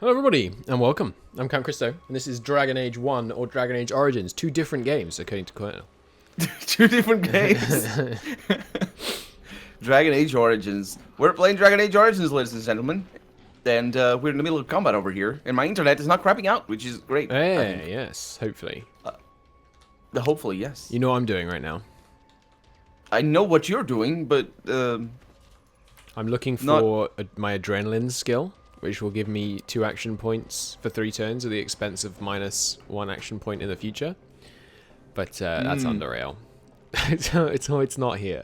Hello everybody, and welcome. I'm Count Christo, and this is Dragon Age 1 or Dragon Age Origins. Two different games, according to Colonel. Two different games. Dragon Age Origins. We're playing Dragon Age Origins, ladies and gentlemen. And we're in the middle of combat over here. And my internet is not crapping out, which is great. Hey, yes, hopefully. Hopefully, yes. You know what I'm doing right now. I know what you're doing, but... I'm looking for my adrenaline skill, which will give me 2 action points for 3 turns at the expense of -1 action point in the future. But that's under rail. it's not here.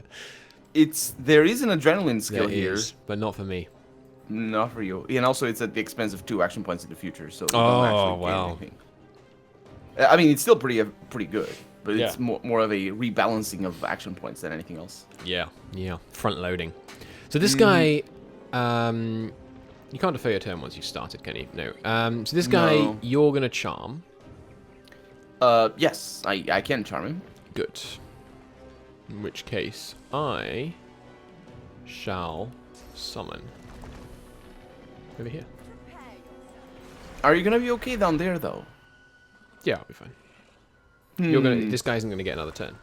There is an adrenaline skill here. Is, but not for me. Not for you. And also it's at the expense of 2 action points in the future, so you Oh, don't actually gain wow. anything. I mean, it's still pretty good, but Yeah. it's more of a rebalancing of action points than anything else. Yeah, front loading. So this guy, you can't defer your turn once you've started, can you? No. So this guy, No. you're gonna charm. Yes, I can charm him. Good. In which case, I shall summon. Over here. Are you gonna be okay down there, though? Yeah, I'll be fine. This guy isn't gonna get another turn.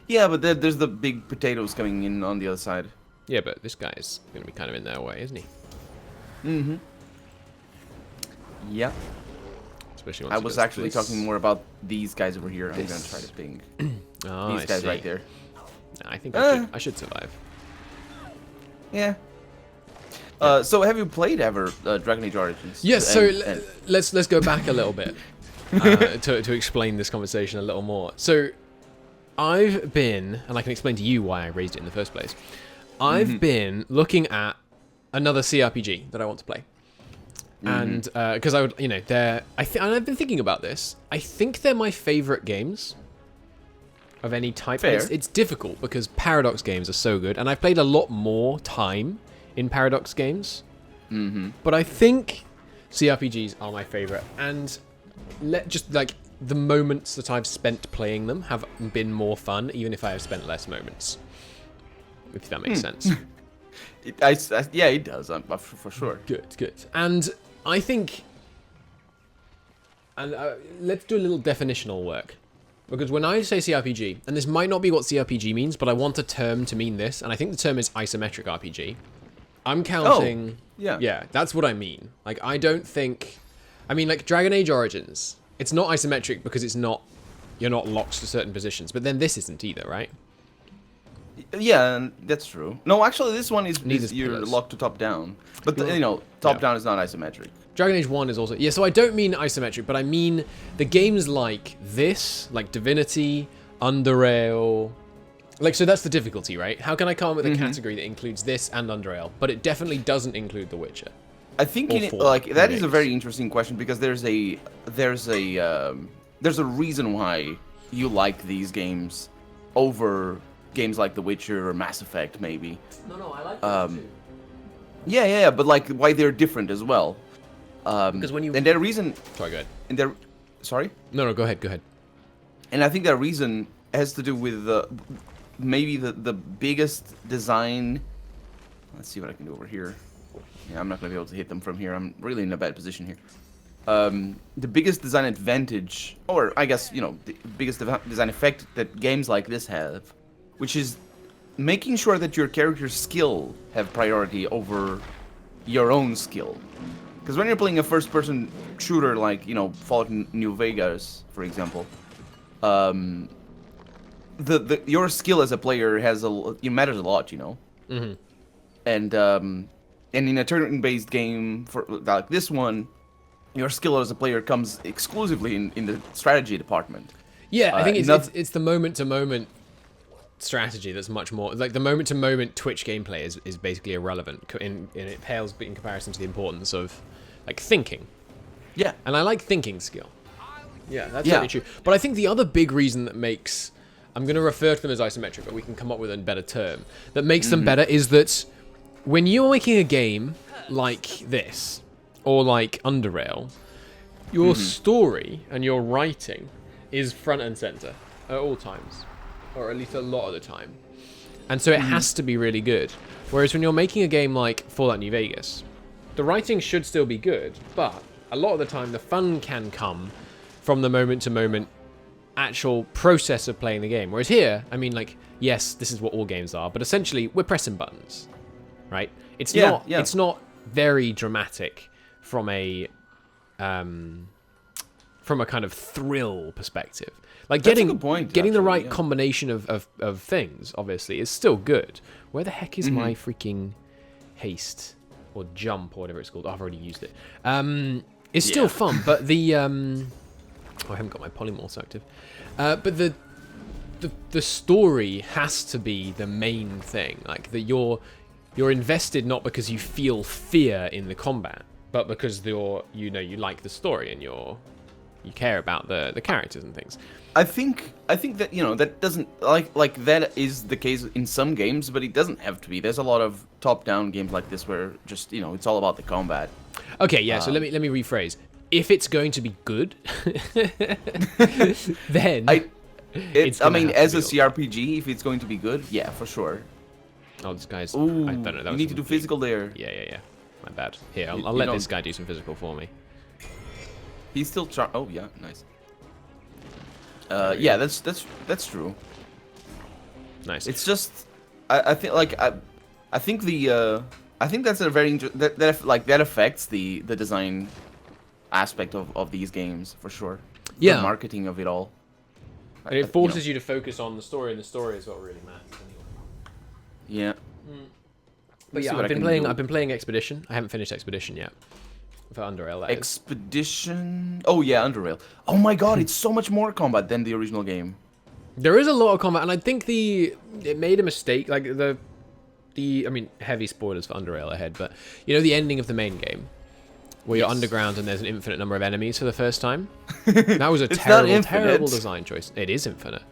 Yeah, but there's the big potatoes coming in on the other side. Yeah, but this guy's gonna be kind of in their way, isn't he? Mm-hmm. Yeah. Especially once I he was gets actually this. talking more about these guys over here. I'm gonna try to ping Oh, these I guys see. right there. Nah, I think I should survive. Yeah. So have you played ever Dragon Age Origins? Yes, so let's go back a little bit to explain this conversation a little more. So I've been, and I can explain to you why I raised it in the first place. I've been looking at another CRPG that I want to play, and because I would, and I've been thinking about this. I think they're my favorite games of any type. Fair. It's difficult because Paradox games are so good, and I've played a lot more time in Paradox games. But I think CRPGs are my favorite, and just like the moments that I've spent playing them have been more fun, even if I have spent less moments. If that makes sense. Yeah, it does, for sure. Good. And I think, and let's do a little definitional work. Because when I say CRPG, and this might not be what CRPG means, but I want a term to mean this, and I think the term is isometric RPG. I'm counting... yeah. Yeah, that's what I mean. Like, I don't think... I mean, like, Dragon Age Origins, it's not isometric because you're not locked to certain positions, but then this isn't either, right? Yeah, that's true. No, actually, this one is you're pillars. locked to top-down. But, top-down is not isometric. Dragon Age 1 is also... Yeah, so I don't mean isometric, but I mean the games like this, like Divinity, Underrail... Like, so that's the difficulty, right? How can I come up with a category that includes this and Underrail, but it definitely doesn't include The Witcher? I think that is a very interesting question because there's a reason why you like these games over games like The Witcher or Mass Effect, maybe. No, I like that too. Yeah, but like why they're different as well. Because when you... And their reason... Sorry, go ahead. And their... Sorry? No, go ahead. And I think their reason has to do with maybe the biggest design... Let's see what I can do over here. Yeah, I'm not going to be able to hit them from here. I'm really in a bad position here. The biggest design advantage, or I guess, the biggest design effect that games like this have, which is making sure that your character's skill have priority over your own skill. Because when you're playing a first-person shooter like, Fallout New Vegas, for example, your skill as a player it matters a lot, Mm-hmm. And in a turn-based game for like this one, your skill as a player comes exclusively in the strategy department. Yeah, I think it's the moment-to-moment strategy that's much more... Like, the moment-to-moment Twitch gameplay is basically irrelevant, and it pales in comparison to the importance of, like, thinking. Yeah. And I like thinking skill. Yeah, that's certainly true. But I think the other big reason that makes... I'm going to refer to them as isometric, but we can come up with a better term. That makes them better is that when you're making a game like this, or like Underrail, your story and your writing is front and center at all times. Or at least a lot of the time. And so it has to be really good. Whereas when you're making a game like Fallout New Vegas, The writing should still be good, but a lot of the time the fun can come from the moment-to-moment actual process of playing the game. Whereas here, I mean, like, yes, this is what all games are, but essentially we're pressing buttons, right? It's not very dramatic from a kind of thrill perspective. Like That's a good point, getting the actually, right yeah. combination of things, obviously, is still good. Where the heck is my freaking haste or jump or whatever it's called? I've already used it. It's still fun, but the I haven't got my polymorphs active. But the story has to be the main thing. Like that you're invested not because you feel fear in the combat, but because you like the story and you care about the characters and things. I think that that doesn't like that is the case in some games, but it doesn't have to be. There's a lot of top-down games like this where just it's all about the combat. Okay, yeah. So let me rephrase. If it's going to be good, then I mean, as a be CRPG, if it's going to be good, yeah, for sure. Oh, this guy's. Ooh, I don't know. That you need to do physical there. Yeah. My bad. Here, I'll let this guy do some physical for me. He's still oh yeah, nice. Yeah, that's true. Nice. It's just I think I think that's a very that affects the design aspect of these games for sure. Yeah. The marketing of it all. And it forces you to focus on the story, and the story is what really matters anyway. Yeah. But yeah, I've been playing Expedition. I haven't finished Expedition yet. For Underrail, that is. Expedition. Oh yeah, Underrail. Oh my god, it's so much more combat than the original game. There is a lot of combat, and I think it made a mistake. Like I mean, heavy spoilers for Underrail ahead, but the ending of the main game, where you're underground and there's an infinite number of enemies for the first time. That was a terrible design choice. It is infinite.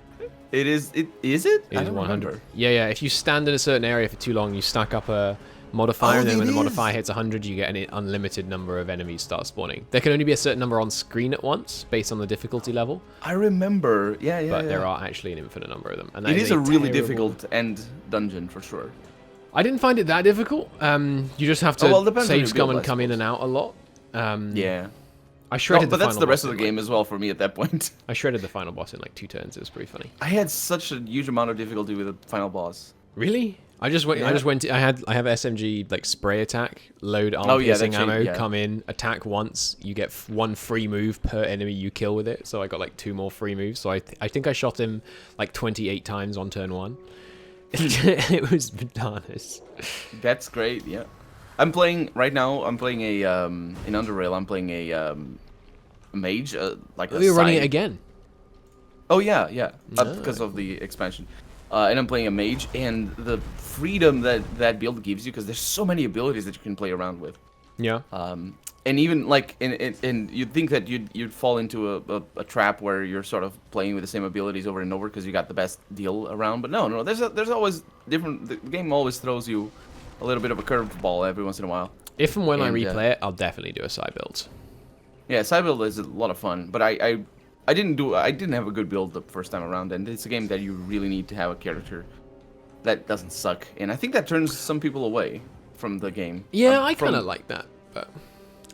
It is. Is it? It is 100. Yeah. If you stand in a certain area for too long, you stack up a modifier, and then when the modifier hits 100, you get an unlimited number of enemies start spawning. There can only be a certain number on screen at once, based on the difficulty level. I remember. Yeah. But there are actually an infinite number of them. And it is a really difficult end dungeon for sure. I didn't find it that difficult. You just have to save scum and come in and out a lot. Yeah. I shredded but that's the rest of the game as well for me at that point. I shredded the final boss in like 2 turns. It was pretty funny. I had such a huge amount of difficulty with the final boss. Really? I have SMG like spray attack, load arm piercing ammo, come in, attack once, you get 1 free move per enemy you kill with it. So I got like 2 more free moves. So I think I shot him like 28 times on turn 1. It was bananas. That's great. Yeah. I'm playing right now. I'm playing a in Underrail. I'm playing a mage. You're running it again. Oh yeah. Because of the expansion. And I'm playing a mage, and the freedom that build gives you, because there's so many abilities that you can play around with. Yeah. And even like, and you'd think that you'd fall into a trap where you're sort of playing with the same abilities over and over because you got the best deal around. But no, there's always different. The game always throws you a little bit of a curveball every once in a while. If and when I replay it, I'll definitely do a side build. Yeah, side build is a lot of fun, but I didn't have a good build the first time around, and it's a game that you really need to have a character that doesn't suck, and I think that turns some people away from the game. Yeah, I kind of like that, but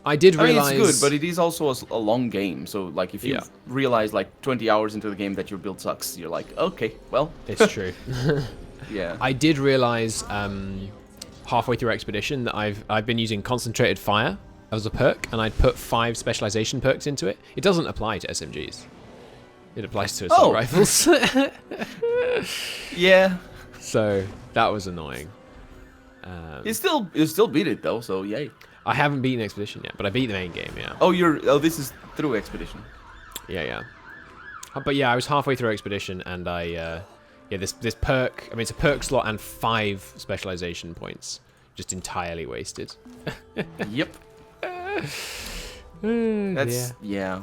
I did realize... I mean, it's good, but it is also a long game, so like if you realize like 20 hours into the game that your build sucks, you're like, okay, well... It's true. Yeah. I did realize halfway through Expedition that I've been using Concentrated Fire as a perk, and I'd put 5 specialization perks into it. It doesn't apply to SMGs. It applies to assault rifles. Yeah. So that was annoying. You still beat it though, so yay. I haven't beaten Expedition yet, but I beat the main game. Yeah. Oh, this is through Expedition. Yeah. But yeah, I was halfway through Expedition, and this perk. I mean, it's a perk slot and 5 specialization points, just entirely wasted. Yep. That's yeah.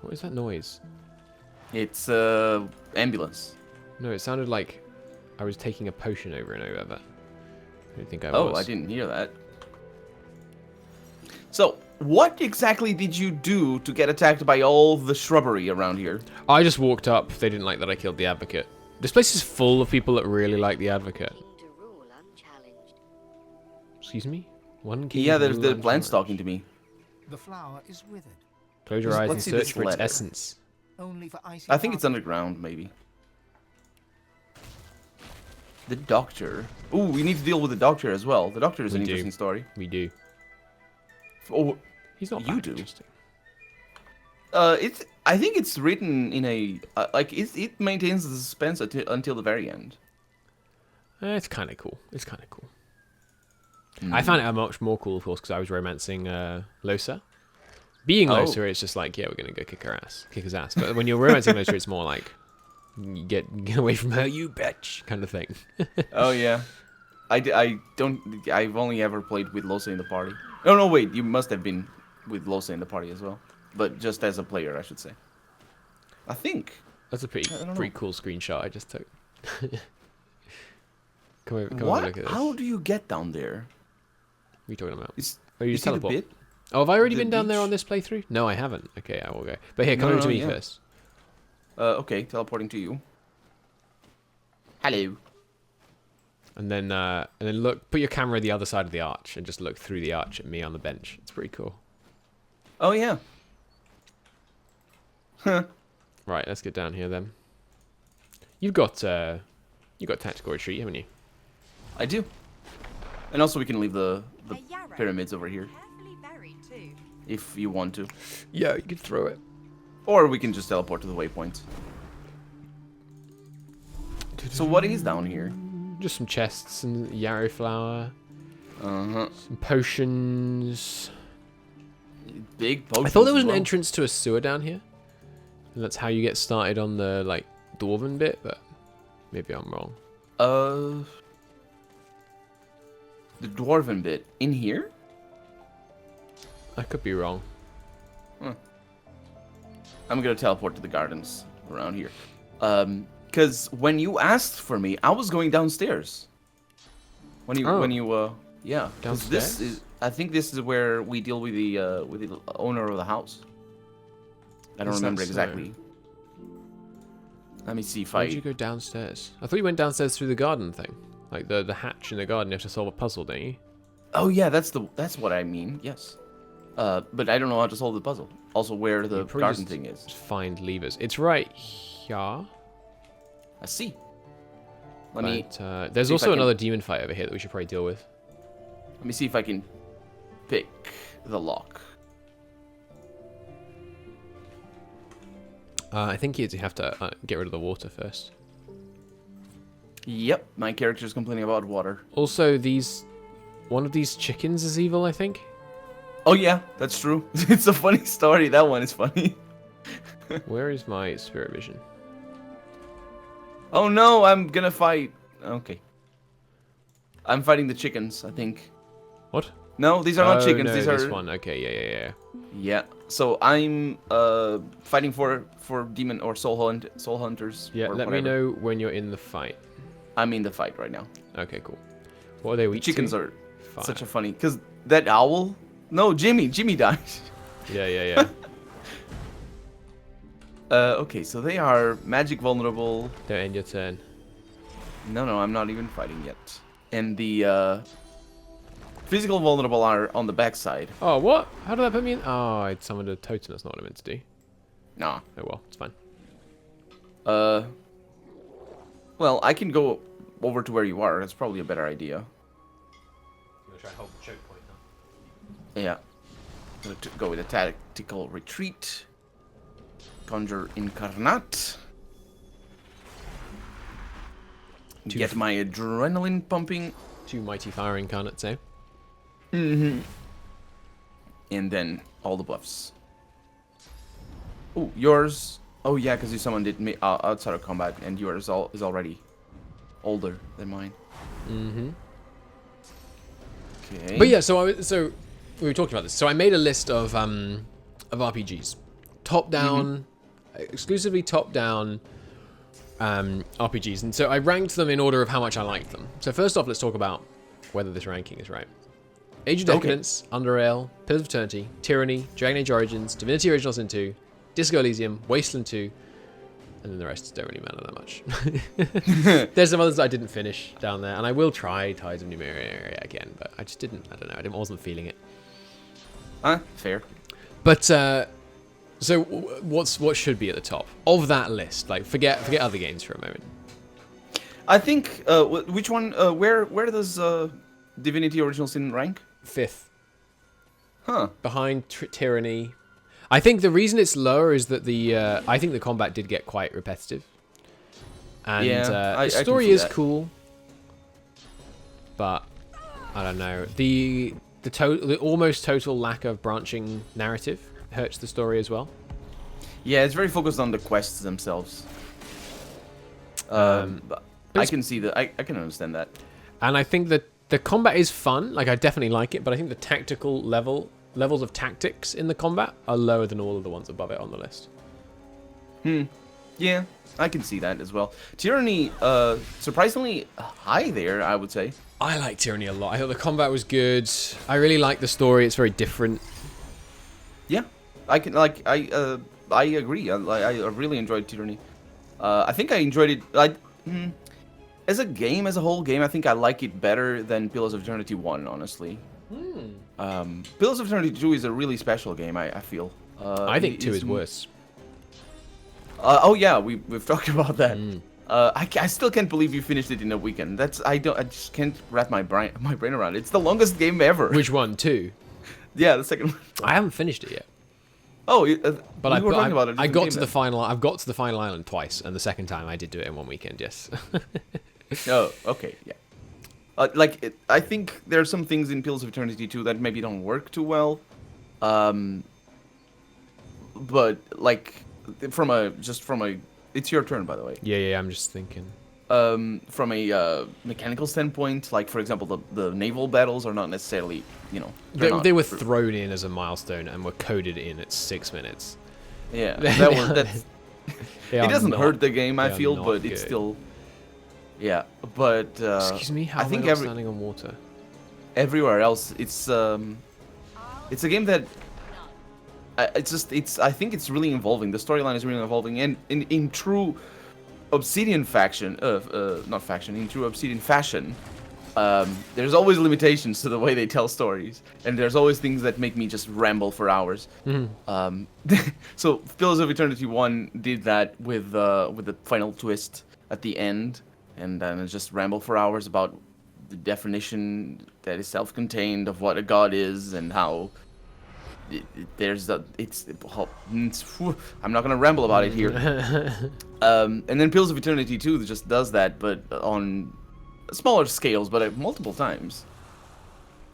What is that noise? It's ambulance. No, it sounded like I was taking a potion over and over, but I don't think I was. Oh, I didn't hear that. So, what exactly did you do to get attacked by all the shrubbery around here? I just walked up. They didn't like that I killed the Advocate. This place is full of people that really like the Advocate. Excuse me? One king Yeah, of there's the Moonlight plants Forest. talking to me. The flower is withered. Close your eyes and Let's see search this for its letter. essence. Only for icy I think it's water. underground, maybe. The doctor. Ooh, we need to deal with the doctor as well. The doctor is an We do. interesting story. We do. Oh, He's not You that do. interesting. it's. I think it's written in a like it maintains the suspense until the very end. It's kind of cool. It's kind of cool. Hmm. I found it much more cool, of course, because I was romancing Losa. Being Oh. Losa, it's just like, yeah, we're gonna go kick his ass. But when you're romancing Losa, it's more like, get away from her, you bitch, kind of thing. Oh yeah, I don't. I've only ever played with Losa in the party. Oh no, wait, you must have been with Losa in the party as well, but just as a player, I should say. I think. That's a pretty I don't know. pretty cool screenshot I just took. Come over and What? look at this. How do you get down there? What are you talking about? Is, Oh, you you just see the teleport. bit? Oh, have I already the been down there beach? on this playthrough? No, I haven't. Okay, I will go. But here, come No, over to no, me yeah. first. Okay, teleporting to you. Hello. And then look, put your camera the other side of the arch and just look through the arch at me on the bench. It's pretty cool. Oh yeah. Huh. Right, let's get down here then. You've got tactical retreat, haven't you? I do. And also we can leave the A yarrow, pyramids over here carefully buried too. if you want to. Yeah, you could throw it. Or we can just teleport to the waypoint. So what is down here? Just some chests and yarrow flower, Uh-huh. some potions. Big potions. I thought there was as an well. entrance to a sewer down here. And that's how you get started on the like dwarven bit, but maybe I'm wrong. The dwarven bit in here? I could be wrong. I'm gonna teleport to the gardens around here. Because when you asked for me, I was going downstairs. When you yeah. 'Cause this Downstairs? is I think this is where we deal with the owner of the house. I don't Is that remember so? exactly. Let me see if Why did I. you go downstairs? I thought you went downstairs through the garden thing. Like the hatch in the garden, you have to solve a puzzle, don't you? Oh yeah, that's what I mean. Yes. But I don't know how to solve the puzzle. Also, where the You probably garden just- thing is. Just find levers. It's right here. I see. Let me There's see if I also can- another demon fight over here that we should probably deal with. see if I can pick the lock. I think you have to get rid of the water first. Yep, my character's complaining about water. Also, one of these chickens is evil, I think. Oh yeah, that's true. It's a funny story. That one is funny. Where is my spirit vision? Oh no, I'm gonna fight. Okay. I'm fighting the chickens, I think. What? No, these are not chickens. No, These this are. one. Okay, yeah. Yeah. So I'm fighting for demon or soul hunters. Yeah, or let me whatever. know when you're in the fight. I'm in the fight right now. Okay, cool. What are they weak Chickens to? are Fire. such a funny because that owl. No, Jimmy died. Yeah. Okay, so they are magic vulnerable. Don't end your turn. No, I'm not even fighting yet. And the physical vulnerable are on the backside. Oh, what? How did that put me in? Oh, I summoned a totem. That's not what I meant to do. Nah. Oh well, it's fine. Well, I can go over to where you are. That's probably a better idea. You want to try hold the choke point, huh? Yeah. Gonna go with a tactical retreat. Conjure Incarnate. Get my adrenaline pumping. 2 mighty fire incarnates, eh? And then all the buffs. Oh, yours. Oh yeah, because you summoned it outside of combat, and yours is already older than mine. Okay. But yeah, so we were talking about this. So I made a list of RPGs, top down, exclusively top down RPGs, and so I ranked them in order of how much I liked them. So first off, let's talk about whether this ranking is right. Age of Decadence, Underrail, Pillars of Eternity, Tyranny, Dragon Age Origins, Divinity Original Sin 2, Disco Elysium, Wasteland 2, and then the rest don't really matter that much. There's some others I didn't finish down there, and I will try Tides of Numeria again, but I just didn't. I don't know. I wasn't feeling it. Fair. But so what should be at the top of that list? Like forget other games for a moment. I think which one? Where does Divinity Original Sin rank? 5th. Huh. Behind Tyranny. I think the reason it's lower is that I think the combat did get quite repetitive. And yeah, the story is cool. But I don't know. The almost total lack of branching narrative hurts the story as well. Yeah, it's very focused on the quests themselves. But I can see that. I can understand that. And I think that the combat is fun. Like I definitely like it, but I think the tactical levels of tactics in the combat are lower than all of the ones above it on the list. Yeah, I can see that as well. Tyranny, surprisingly high there, I would say. I like Tyranny a lot. I thought the combat was good. I really like the story. It's very different. Yeah, I agree. I really enjoyed Tyranny. I think I enjoyed it. As a game, as a whole game, I think I like it better than Pillars of Eternity 1, honestly. Pillars of Eternity 2 is a really special game, I feel. I think 2 is worse. Oh yeah, we've talked about that. I still can't believe you finished it in a weekend. I just can't wrap my brain around it. It's the longest game ever. Which one? 2? Yeah, the second one. I haven't finished it yet. Oh, but we were talking about it. I got to the final. I've got to the final island twice, and the second time I did do it in one weekend. Yes. Oh, okay, yeah. I think there are some things in Pillars of Eternity 2 that maybe don't work too well. But like from a it's your turn, by the way. Yeah, I'm just thinking. From a mechanical standpoint, like for example, the naval battles are not necessarily, they were thrown in as a milestone and were coded in at 6 minutes. Yeah, it doesn't hurt the game, I feel, but it's still. Yeah, but excuse me, how I think am I not standing on water? Everywhere else, it's a game that I think it's really evolving. The storyline is really evolving, and in true Obsidian faction, in true Obsidian fashion, there's always limitations to the way they tell stories, and there's always things that make me just ramble for hours. So Pillars of Eternity 1 did that with the final twist at the end, and then just ramble for hours about the definition that is self-contained of what a god is and how I'm not gonna ramble about it here. And then Pillars of Eternity 2 just does that, but on smaller scales, but multiple times.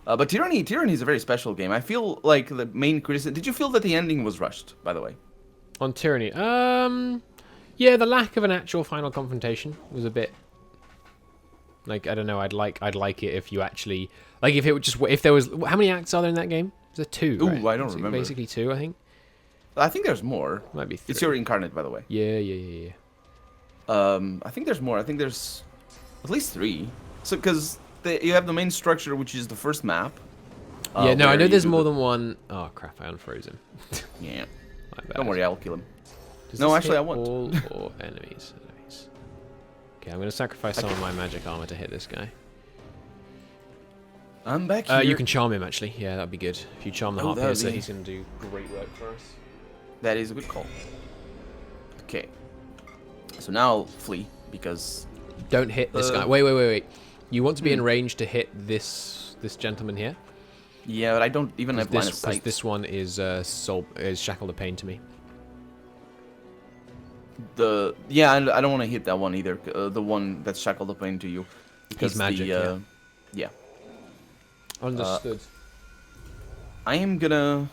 But Tyranny is a very special game. I feel like the main criticism. Did you feel that the ending was rushed, by the way? On Tyranny, yeah, the lack of an actual final confrontation was a bit. Like, I don't know. I'd like it if you actually if there was, how many acts are there in that game? Is there 2? Ooh, right? I don't remember. Basically 2, I think. I think there's more. Might be 3. It's your incarnate, by the way. Yeah. I think there's more. I think there's at least 3. So because you have the main structure, which is the first map. Yeah, no, I know there's more than one. Oh crap! I unfroze him. Yeah. Don't worry, I'll kill him. Does No, this actually, hit I won't. All or enemies. Okay, I'm gonna sacrifice some of my magic armor to hit this guy. I'm back here. You can charm him, actually. Yeah, that'd be good. If you charm the harpier, so be- he's gonna do great work for us. That is a good call. Okay. So now I'll flee because. Don't hit this guy. Wait. You want to be in range to hit this gentleman here? Yeah, but I don't even have line of sight. This one is Shackled of Pain to me. I don't want to hit that one either. The one that's Shackled of Pain to you. He's magic. Yeah. Understood. I am gonna.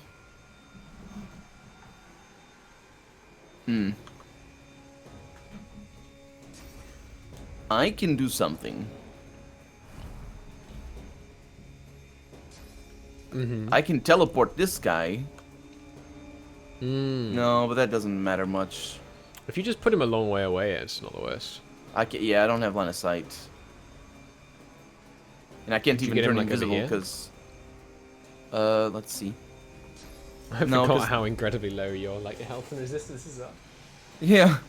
I can do something. I can teleport this guy. No, but that doesn't matter much. If you just put him a long way away, it's not the worst. I don't have line of sight. And I can't even turn invisible because. Let's see. I forgot how incredibly low your health and resistance is up. Yeah.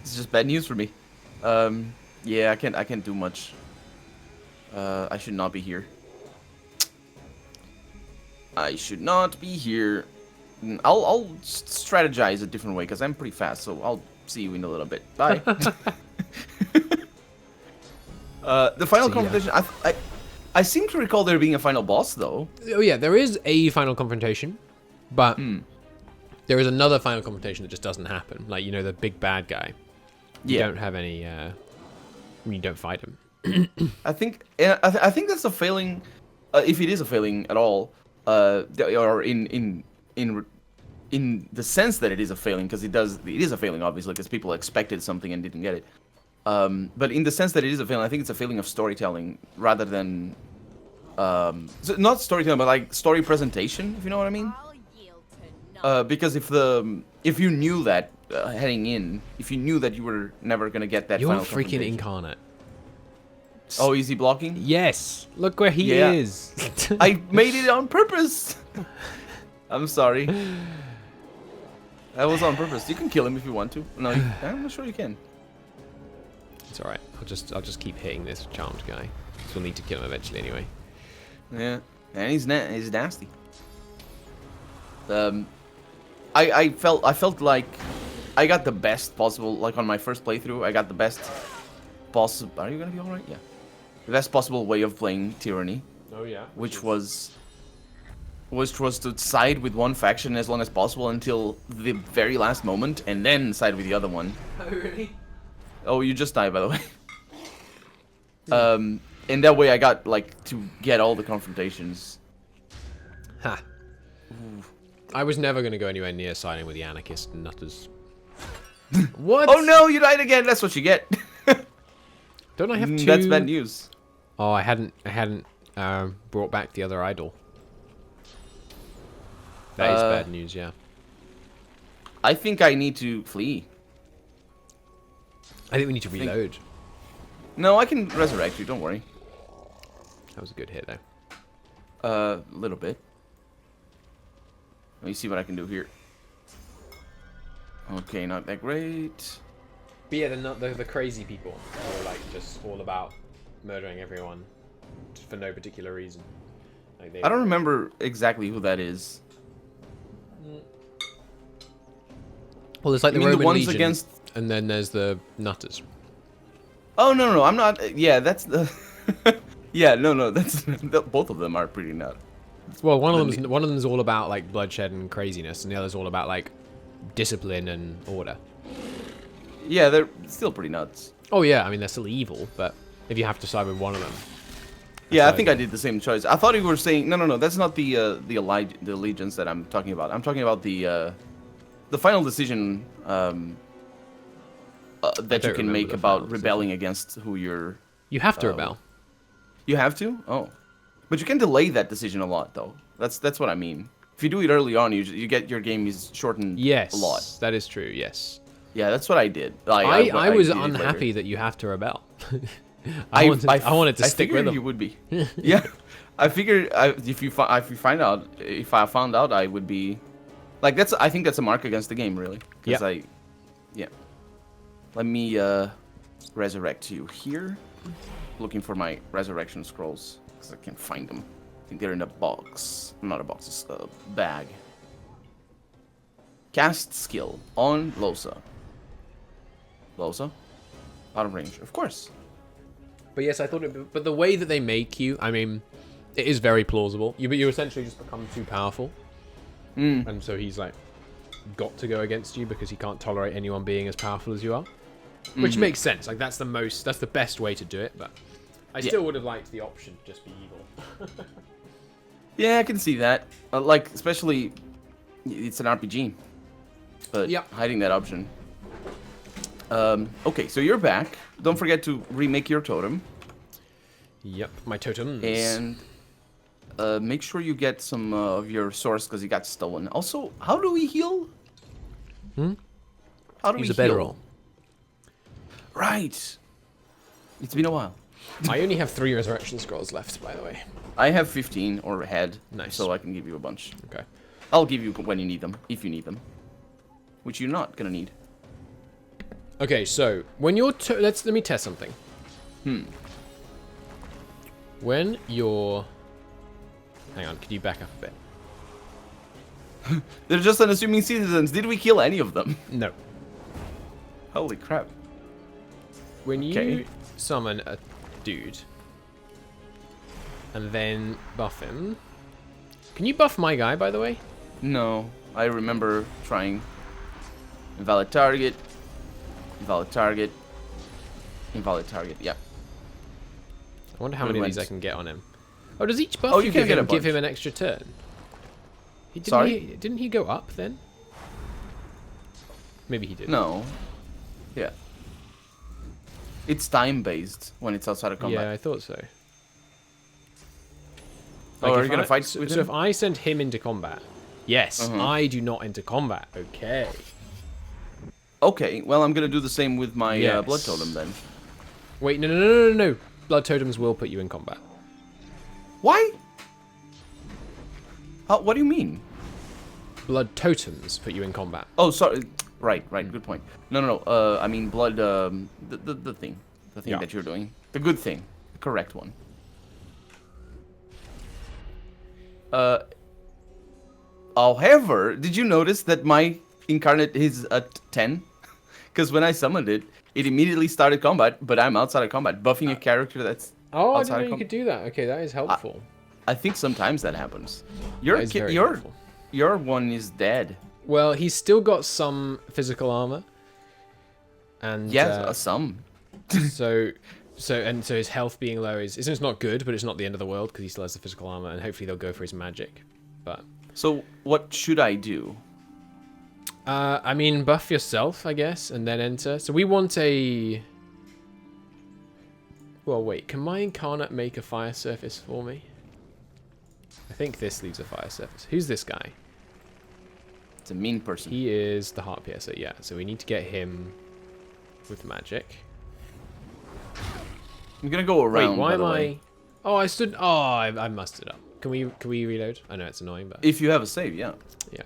It's just bad news for me. Yeah, I can't do much. I should not be here. I should not be here. I'll strategize a different way because I'm pretty fast. So I'll see you in a little bit. Bye. The final confrontation. I seem to recall there being a final boss though. Oh yeah, there is a final confrontation, but there is another final confrontation that just doesn't happen. Like, you know, the big bad guy. You don't have any. You don't fight him. I think that's a failing. If it is a failing at all, or in the sense that it is a failing, because it is a failing obviously, because people expected something and didn't get it. But in the sense that it is a failing, I think it's a failing of storytelling rather than so not storytelling, but like story presentation, if you know what I mean. Because if you knew that heading in, if you knew that you were never gonna get that, You're final freaking confrontation. incarnate. Oh, is he blocking? Yes. Look where he Yeah. is. I made it on purpose. I'm sorry. That was on purpose. You can kill him if you want to. No, I'm not sure you can. It's all right. I'll just keep hitting this charmed guy. So we'll need to kill him eventually anyway. Yeah, and he's nasty. I felt like I got the best possible, like on my first playthrough, I got the best possible. Are you gonna be all right? Yeah, the best possible way of playing Tyranny. Oh yeah. Which was to side with one faction as long as possible until the very last moment, and then side with the other one. Oh really? Oh, you just died, by the way. And that way I got, like, to get all the confrontations. Ha. I was never going to go anywhere near siding with the anarchist nutters. What? Oh no, you died again. That's what you get. Don't I have two? That's bad news. Oh, I hadn't brought back the other idol. That is bad news, yeah. I think I need to flee. I think we need to reload. No, I can resurrect you. Don't worry. That was a good hit, though. A little bit. Let me see what I can do here. Okay, not that great. But yeah, the crazy people who are like just all about murdering everyone for no particular reason. Like I don't remember exactly who that is. Well, there's like the You mean Roman the ones Legion, against... and then there's the nutters. Oh no, I'm not. Yeah, that's the. Yeah, no, that's both of them are pretty nuts. Well, one of them's all about like bloodshed and craziness, and the other's all about like discipline and order. Yeah, they're still pretty nuts. Oh yeah, I mean they're still evil, but if you have to side with one of them. Yeah, I think I did the same choice. I thought you were saying no. That's not the allegiance that I'm talking about. I'm talking about the final decision that you can make about rebelling against who you're. You have to rebel. You have to? Oh, but you can delay that decision a lot, though. That's what I mean. If you do it early on, you get your game is shortened yes, a lot. That is true. Yes. Yeah, that's what I did. I was did unhappy that you have to rebel. I wanted to stick with them. You would be. Yeah, I figured if I found out, I would be. Like I think that's a mark against the game, really. Because yeah. Let me resurrect you here. Looking for my resurrection scrolls because I can't find them. I think they're in a box. Not a box, it's a bag. Cast skill on Losa. Losa? Out of range, of course. But yes, I thought but the way that they make you, I mean, it is very plausible. You essentially just become too powerful. And so he's like got to go against you because he can't tolerate anyone being as powerful as you are. Which makes sense. Like that's the best way to do it, but I still would have liked the option to just be evil. Yeah, I can see that. Like especially it's an RPG. But hiding that option. Okay, so you're back. Don't forget to remake your totem. Yep, my totems. And make sure you get some of your source because it got stolen. Also, how do we heal? How do we use a bedroll. heal? Right. It's been a while. I only have 3 resurrection scrolls left, by the way. I have 15 or ahead. Nice. So I can give you a bunch. Okay. I'll give you when you need them, if you need them. Which you're not gonna need. Okay, so when you're let me test something. When you're, hang on, could you back up a bit? They're just unassuming citizens. Did we kill any of them? No. Holy crap. When you Okay. summon a dude and then buff him, can you buff my guy, by the way? No, I remember trying. Invalid target. Invalid target. Invalid target. Yeah. I wonder how Good many of these I ones. can get on him. Oh, does each buff Oh, you you can give get a him give bunch. him an extra turn? Sorry? Didn't he go up then? Maybe he did. No. Yeah. It's time based when it's outside of combat. Yeah, I thought so. Oh, are if you gonna fight so, with so him? if I send him into combat, yes, Uh-huh. I do not enter combat. Okay. Okay, well, I'm gonna do the same with my Yes. blood totem then. Wait, no. Blood totems will put you in combat. Why? How, what do you mean? Blood totems put you in combat. Oh, sorry. Right. Good point. No. I mean blood. The thing Yeah. that you're doing. The good thing. The correct one. However, did you notice that my incarnate is at 10? Because when I summoned it, it immediately started combat, but I'm outside of combat, buffing a character that's Oh, I outside didn't of know you could do that. Okay, that is helpful. I think sometimes that happens. That is very helpful. Your one is dead. Well, he's still got some physical armor, and Yes, some. so his health being low is it's not good, but it's not the end of the world because he still has the physical armor, and hopefully they'll go for his magic. But So what should I do? I mean, buff yourself, I guess, and then enter. So we want a. Well, wait. Can my incarnate make a fire surface for me? I think this leaves a fire surface. Who's this guy? It's a mean person. He is the heart piercer. Yeah. So we need to get him with magic. I'm gonna go around. Wait, why by am the I? way. Oh, I stood. Oh, I mussed it up. Can we reload? I know it's annoying, but If you have a save, yeah. yeah.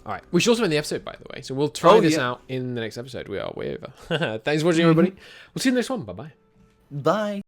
All right. We should also end the episode, by the way. So we'll try Oh, this yeah. out in the next episode. We are way over. Thanks for watching, everybody. We'll see you in the next one. Bye bye. Bye.